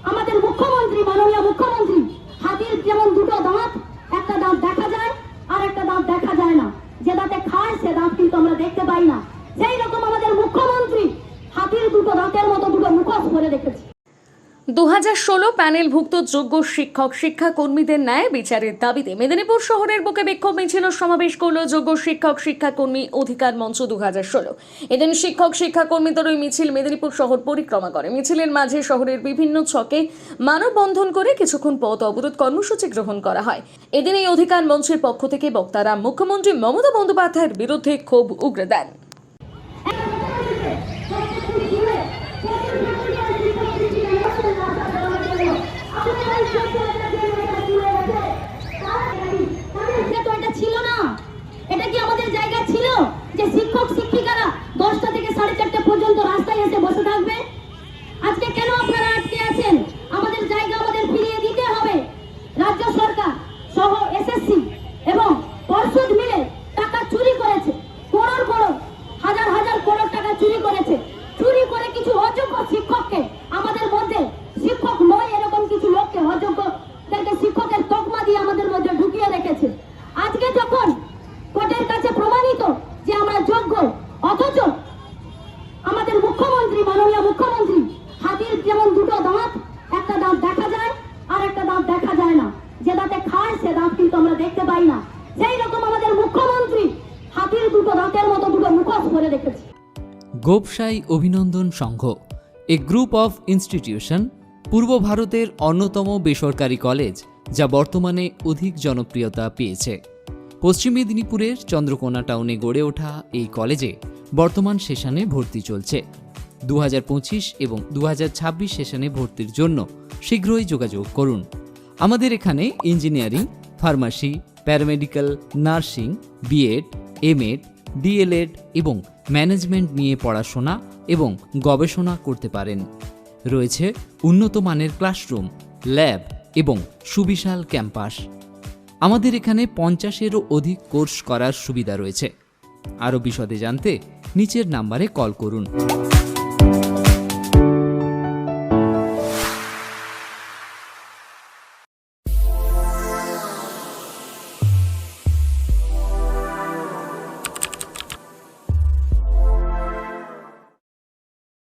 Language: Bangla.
আমাদের মুখ্যমন্ত্রী, মাননীয় মুখ্যমন্ত্রী, হাতির যেমন দুটো দাঁত, একটা দাঁত দেখা যায় আর একটা দাঁত দেখা যায় না, যে দাঁতে খায় সে দাঁত কিন্তু আমরা দেখতে পাই না। সেই রকম আমাদের মুখ্যমন্ত্রী হাতির দুটো দাঁতের মতো দুটো মুখোশ পরে রেখেছে। 2016 প্যানেলভুক্ত যোগ্য শিক্ষক শিক্ষাকর্মীদের ন্যায় বিচারের দাবিতে মেদিনীপুর শহরের বুকে বিক্ষোভ মিছিল সমাবেশ করল যোগ্য শিক্ষক শিক্ষাকর্মী অধিকার মঞ্চ 2016। এদিন শিক্ষক শিক্ষাকর্মীদের ওই মিছিল মেদিনীপুর শহর পরিক্রমা করে। মিছিলের মাঝে শহরের বিভিন্ন ছকে মানববন্ধন করে কিছুক্ষণ পথ অবরোধ কর্মসূচি গ্রহণ করা হয়। এদিন এই অধিকার মঞ্চের পক্ষ থেকে বক্তারা মুখ্যমন্ত্রী মমতা বন্দ্যোপাধ্যায়ের বিরুদ্ধে ক্ষোভ উগরে দেন। এটা কি আমাদের জায়গা ছিল যে শিক্ষক শিক্ষিকারা 10টা থেকে 4:30 পর্যন্ত রাস্তায় এসে বসে থাকবে? আজকে কেন আপনারা আটকে আছেন? আমাদের জায়গা আমাদের ফিরিয়ে দিতে হবে। রাজ্য সরকার সহ এসএসসি এবং পর্ষদ মিলে টাকা চুরি করেছে, করোড় হাজার হাজার করোড় টাকা চুরি করেছে। চুরি করে কিছু অযোগ্য শিক্ষককে আমাদের মধ্যে, শিক্ষক নয় এরকম কিছু লোককে, অযোগ্যদেরকে শিক্ষকের তকমা দিয়ে আমাদের মধ্যে ঢুকিয়ে রেখেছে। আজকে যখন কোর্টের কাছে প্রমাণিত যে আমরা যোগ্য, অথচ আমাদের মুখ্যমন্ত্রী, মাননীয় মুখ্যমন্ত্রী, হাতির যেমন দুটো দাঁত, একটা দাঁত দেখা যায় আর একটা দাঁত দেখা যায় না, যে দাঁতে খায় সে দাঁত কিন্তু আমরা দেখতে পাই না। সেই রকম আমাদের মুখ্যমন্ত্রী হাতির দুটো দাঁতের মতো দুটো মুখোশ পরে রেখেছে। গোপসাই অভিনন্দন সংঘ, এ গ্রুপ অফ ইনস্টিটিউশন, পূর্ব ভারতের অন্যতম বেসরকারি কলেজ যা বর্তমানে অধিক জনপ্রিয়তা পেয়েছে। পশ্চিম মেদিনীপুরের চন্দ্রকোনা টাউনে গড়ে ওঠা এই কলেজে বর্তমান সেশনে ভর্তি চলছে। 2025 এবং 2026 সেশনে ভর্তির জন্য শীঘ্রই যোগাযোগ করুন। আমাদের এখানে engineering, pharmacy, paramedical, nursing, BEd, MEd, DElEd এবং ম্যানেজমেন্ট নিয়ে পড়াশোনা এবং গবেষণা করতে পারেন। রয়েছে উন্নত মানের ক্লাসরুম, ল্যাব এবং সুবিশাল ক্যাম্পাস। আমাদের এখানে 50-এরও অধিক কোর্স করার সুবিধা রয়েছে। আরও বিশদে জানতে নিচের নাম্বারে কল করুন।